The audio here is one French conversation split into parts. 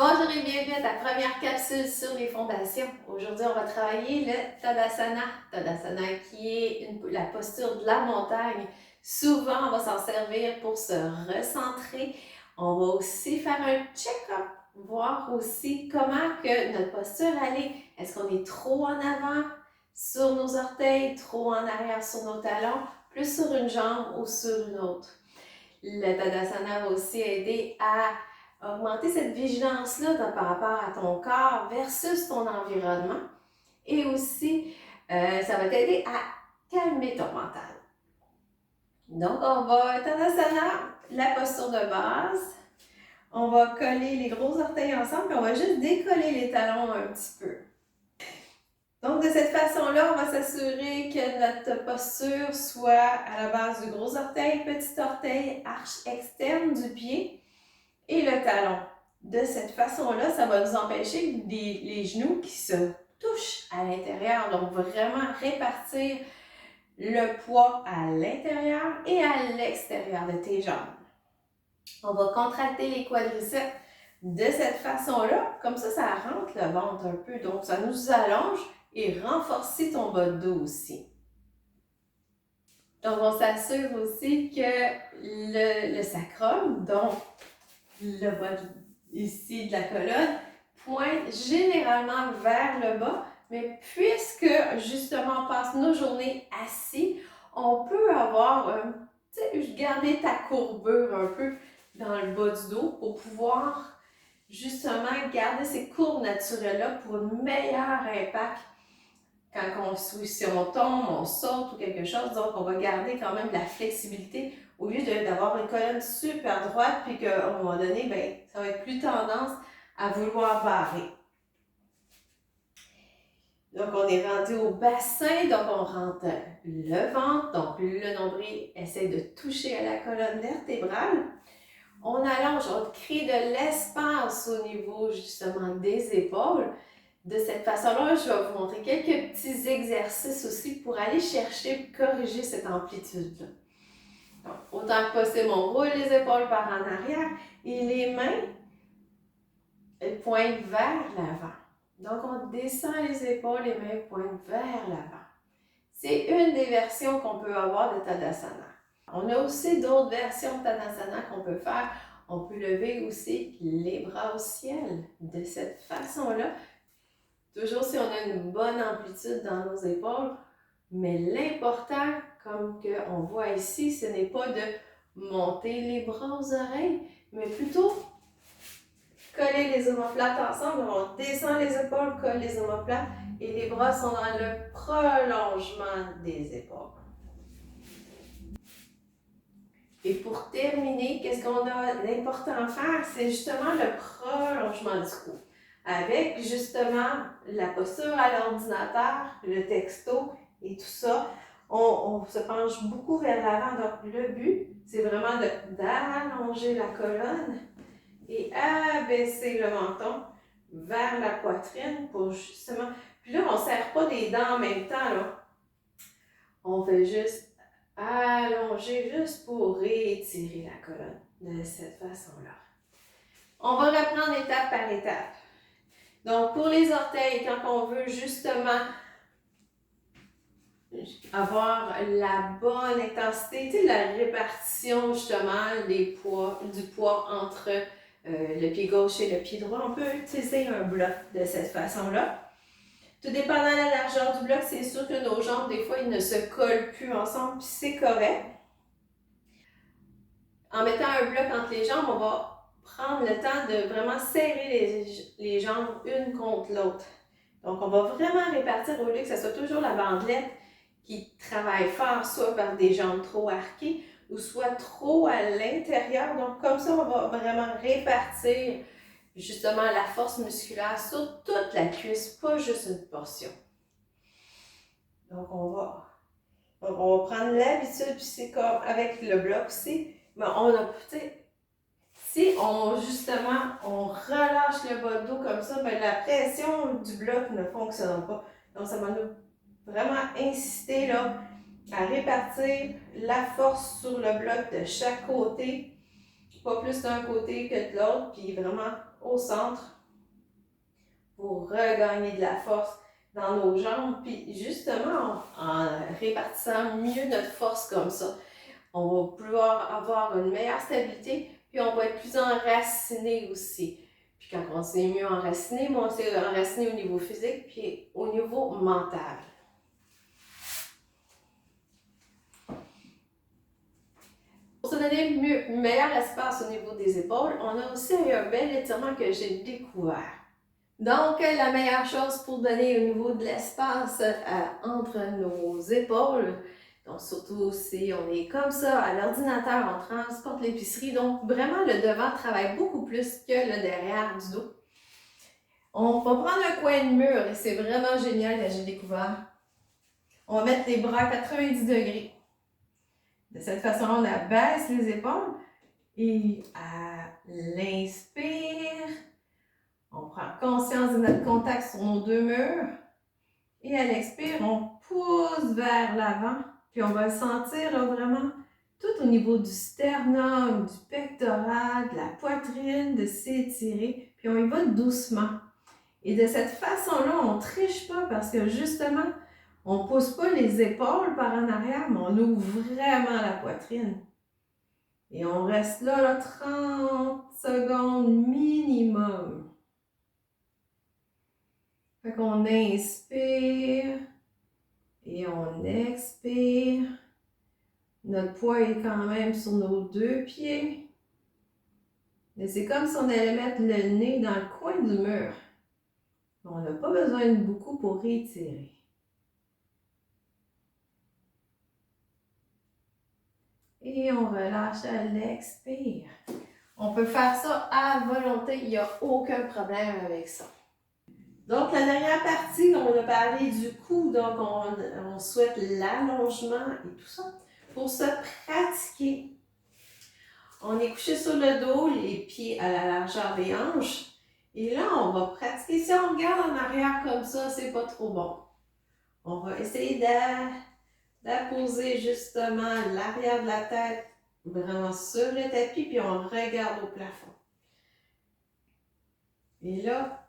Bonjour et bienvenue à ta première capsule sur les fondations. Aujourd'hui, on va travailler le Tadasana. Tadasana qui est la posture de la montagne. Souvent, on va s'en servir pour se recentrer. On va aussi faire un check-up, voir aussi comment que notre posture elle est. Est-ce qu'on est trop en avant sur nos orteils, trop en arrière sur nos talons, plus sur une jambe ou sur une autre. Le Tadasana va aussi aider à augmenter cette vigilance-là par rapport à ton corps versus ton environnement. Et aussi, ça va t'aider à calmer ton mental. Donc, on va, Tadasana, la posture de base. On va coller les gros orteils ensemble, puis on va juste décoller les talons un petit peu. Donc, de cette façon-là, on va s'assurer que notre posture soit à la base du gros orteil, petit orteil, arche externe du pied et le talon. De cette façon-là, ça va nous empêcher les genoux qui se touchent à l'intérieur. Donc, vraiment répartir le poids à l'intérieur et à l'extérieur de tes jambes. On va contracter les quadriceps de cette façon-là. Comme ça rentre le ventre un peu. Donc, ça nous allonge et renforce ton bas de dos aussi. Donc, on s'assure aussi que le sacrum, donc le bas ici de la colonne, pointe généralement vers le bas, mais puisque justement on passe nos journées assis, on peut avoir, garder ta courbure un peu dans le bas du dos pour pouvoir justement garder ces courbes naturelles-là pour un meilleur impact quand si on tombe, on saute ou quelque chose. Donc, on va garder quand même de la flexibilité au lieu d'avoir une colonne super droite puis qu'à un moment donné, ben, ça va être plus tendance à vouloir barrer. Donc, on est rendu au bassin, donc on rentre le ventre, donc le nombril essaie de toucher à la colonne vertébrale. On allonge, on crée de l'espace au niveau justement des épaules. De cette façon-là, je vais vous montrer quelques petits exercices aussi pour aller chercher, corriger cette amplitude-là. Donc, autant que possible, on roule les épaules par en arrière et les mains pointent vers l'avant. Donc, on descend les épaules, les mains pointent vers l'avant. C'est une des versions qu'on peut avoir de Tadasana. On a aussi d'autres versions de Tadasana qu'on peut faire. On peut lever aussi les bras au ciel de cette façon-là. Toujours si on a une bonne amplitude dans nos épaules, mais l'important, comme on voit ici, ce n'est pas de monter les bras aux oreilles, mais plutôt coller les omoplates ensemble. On descend les épaules, colle les omoplates et les bras sont dans le prolongement des épaules. Et pour terminer, qu'est-ce qu'on a d'important à faire? C'est justement le prolongement du cou. Avec justement la posture à l'ordinateur, le texto et tout ça, on se penche beaucoup vers l'avant. Donc, le but, c'est vraiment d'allonger la colonne et abaisser le menton vers la poitrine pour justement... Puis là, on ne serre pas les dents en même temps, là. On fait juste allonger juste pour étirer la colonne de cette façon-là. On va reprendre étape par étape. Donc, pour les orteils, quand on veut justement avoir la bonne intensité, tu sais, la répartition justement du poids entre le pied gauche et le pied droit, on peut utiliser un bloc de cette façon-là. Tout dépendant de la largeur du bloc, c'est sûr que nos jambes, des fois, ils ne se collent plus ensemble, puis c'est correct. En mettant un bloc entre les jambes, on va prendre le temps de vraiment serrer les jambes une contre l'autre. Donc, on va vraiment répartir au lieu que ce soit toujours la bandelette qui travaille fort, soit par des jambes trop arquées ou soit trop à l'intérieur. Donc, comme ça, on va vraiment répartir justement la force musculaire sur toute la cuisse, pas juste une portion. Donc, on va prendre l'habitude, puis c'est comme avec le bloc aussi, mais si on relâche le bas de dos comme ça, ben la pression du bloc ne fonctionne pas. Donc, ça va nous vraiment inciter là, à répartir la force sur le bloc de chaque côté, pas plus d'un côté que de l'autre, puis vraiment au centre pour regagner de la force dans nos jambes. Puis justement, en répartissant mieux notre force comme ça, on va pouvoir avoir une meilleure stabilité, puis on va être plus enraciné aussi. Puis quand on s'est mieux enraciné, on s'est enraciné au niveau physique, puis au niveau mental. Pour se donner un meilleur espace au niveau des épaules, on a aussi un bel étirement que j'ai découvert. Donc, la meilleure chose pour donner au niveau de l'espace entre nos épaules, donc surtout si on est comme ça à l'ordinateur, on transporte l'épicerie, donc vraiment le devant travaille beaucoup plus que le derrière du dos. On va prendre un coin de mur et c'est vraiment génial que j'ai découvert. On va mettre les bras à 90 degrés. De cette façon-là, on abaisse les épaules et à l'inspire, on prend conscience de notre contact sur nos deux murs et à l'expire, on pousse vers l'avant. Puis on va sentir là, vraiment tout au niveau du sternum, du pectoral, de la poitrine, de s'étirer. Puis on y va doucement. Et de cette façon-là, on ne triche pas parce que justement, on ne pousse pas les épaules par en arrière, mais on ouvre vraiment la poitrine. Et on reste là 30 secondes minimum. Fait qu'on inspire et on expire. Notre poids est quand même sur nos deux pieds. Mais c'est comme si on allait mettre le nez dans le coin du mur. On n'a pas besoin de beaucoup pour étirer. Et on relâche à l'expire. On peut faire ça à volonté, il n'y a aucun problème avec ça. Donc, la dernière partie, on a parlé du cou, donc on souhaite l'allongement et tout ça. Pour se pratiquer, on est couché sur le dos, les pieds à la largeur des hanches. Et là, on va pratiquer. Si on regarde en arrière comme ça, c'est pas trop bon. On va essayer d'apposer justement l'arrière de la tête vraiment sur le tapis, puis on regarde au plafond. Et là,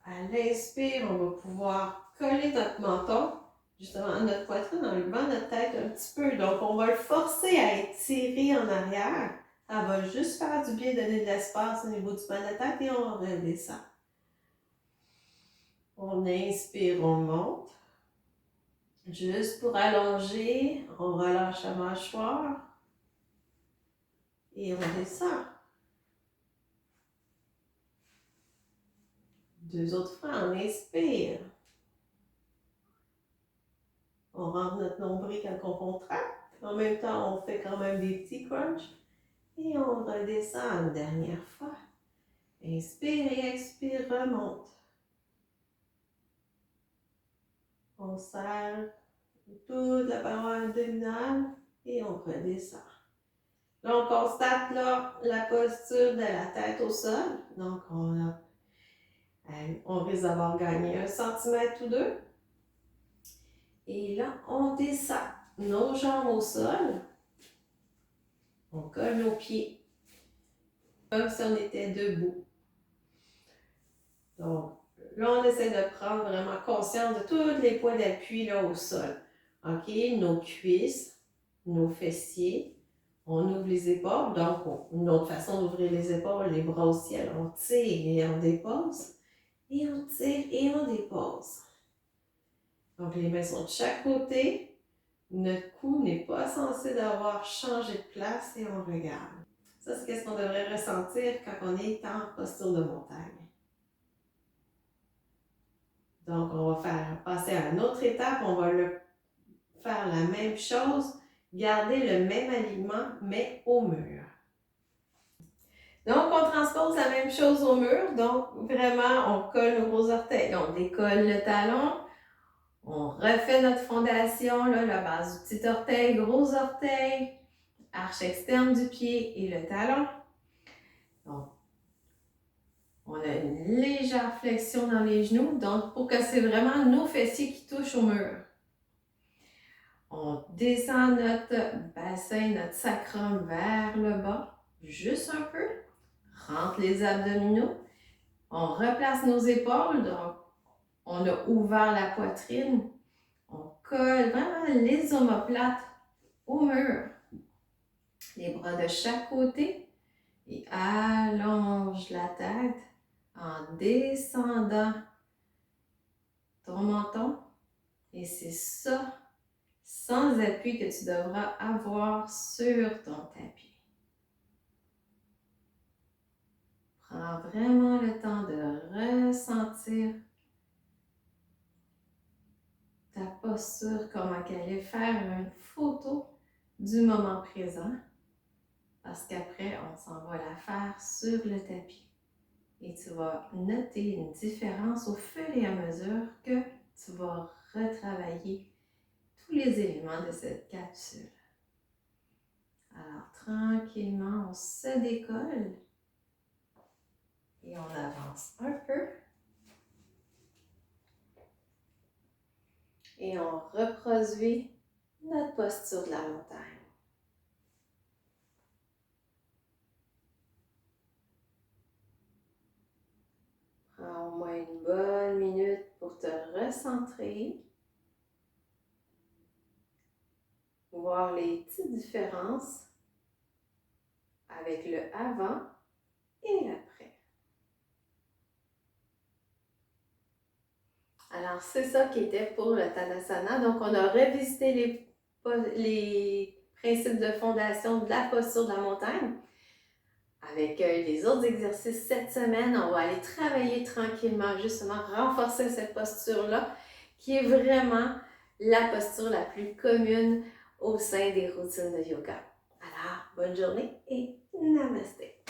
à l'inspire, on va pouvoir coller notre menton justement à notre poitrine en levant notre tête un petit peu. Donc, on va le forcer à étirer en arrière. Ça va juste faire du bien, donner de l'espace au niveau du bas de la tête et on redescend. On inspire, on monte. Juste pour allonger, on relâche la mâchoire et on descend. Deux autres fois, on inspire. On rentre notre nombril quand on contracte. En même temps, on fait quand même des petits crunchs. Et on redescend une dernière fois. Inspire et expire, remonte. On serre toute la paroi abdominale et on redescend. Là, on constate là, la posture de la tête au sol. Donc, on risque d'avoir gagné 1 cm ou 2. Et là, on descend nos jambes au sol. On colle nos pieds comme si on était debout. Donc, là, on essaie de prendre vraiment conscience de tous les points d'appui là au sol. OK? Nos cuisses, nos fessiers. On ouvre les épaules. Donc, une autre façon d'ouvrir les épaules, les bras au ciel. On tire et on dépose. Et on tire et on dépose. Donc, les mains sont de chaque côté. Notre cou n'est pas censé d'avoir changé de place et on regarde. Ça, c'est ce qu'on devrait ressentir quand on est en posture de montagne. Donc, on va passer à une autre étape. On va faire la même chose, garder le même alignement, mais au mur. Donc, on transpose la même chose au mur. Donc, vraiment, on colle nos gros orteils. On décolle le talon. On refait notre fondation, là, la base du petit orteil, gros orteil, arche externe du pied et le talon. Donc, on a une légère flexion dans les genoux, donc pour que c'est vraiment nos fessiers qui touchent au mur. On descend notre bassin, notre sacrum vers le bas, juste un peu. Rentre les abdominaux On replace nos épaules, donc on a ouvert la poitrine. On colle vraiment les omoplates au mur. Les bras de chaque côté et allonge la tête en descendant ton menton. Et c'est ça, sans appui, que tu devras avoir sur ton tapis. Prends vraiment le temps de ressentir ta posture, comment qu'elle est, faire une photo du moment présent, parce qu'après, on s'en va la faire sur le tapis. Et tu vas noter une différence au fur et à mesure que tu vas retravailler tous les éléments de cette capsule. Alors, tranquillement, on se décolle et on avance un peu. Et on reproduit notre posture de la montagne. Prends au moins une bonne minute pour te recentrer. Voir les petites différences avec le avant et l'après. Alors, c'est ça qui était pour le Tadasana. Donc, on a revisité les principes de fondation de la posture de la montagne. Avec les autres exercices cette semaine, on va aller travailler tranquillement, justement, renforcer cette posture-là, qui est vraiment la posture la plus commune au sein des routines de yoga. Alors, bonne journée et namasté!